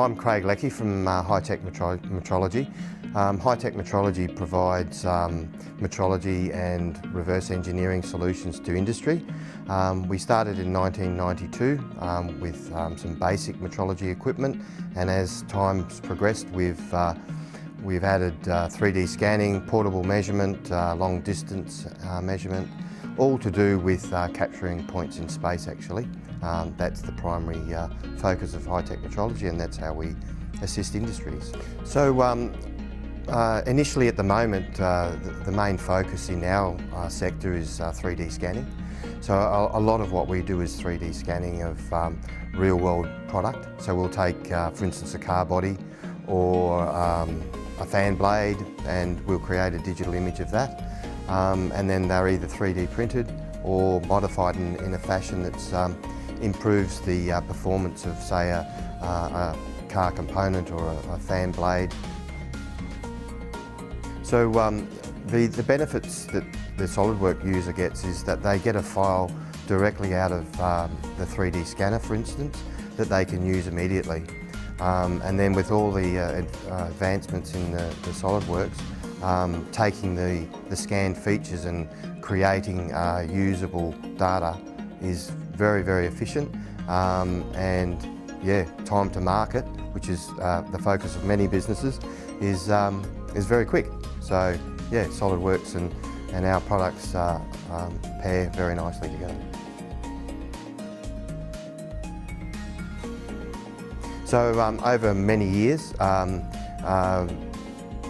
I'm Craig Leckie from Hi-Tech Metrology. Hi-Tech Metrology provides metrology and reverse engineering solutions to industry. We started in 1992 with some basic metrology equipment, and as time's progressed we've added 3D scanning, portable measurement, long distance measurement, all to do with capturing points in space actually. That's the primary focus of Hi-Tech Metrology, and that's how we assist industries. So initially at the moment the main focus in our sector is 3D scanning. So a lot of what we do is 3D scanning of real world product. So we'll take for instance a car body or a fan blade, and we'll create a digital image of that. And then they're either 3D printed or modified in a fashion that improves the performance of, say, a car component or a fan blade. So the benefits that the SolidWork user gets is that they get a file directly out of the 3D scanner, for instance, that they can use immediately. And then with all the advancements in the SolidWorks, taking the scanned features and creating usable data is very, very efficient, and yeah, time to market, which is the focus of many businesses, is very quick. So yeah, SolidWorks and our products pair very nicely together. So over many years,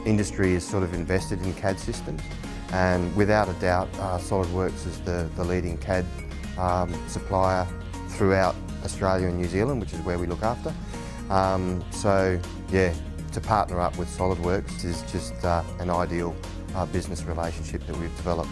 industry has sort of invested in CAD systems, and without a doubt SolidWorks is the leading CAD supplier throughout Australia and New Zealand, which is where we look after. So yeah, to partner up with SolidWorks is just an ideal business relationship that we've developed.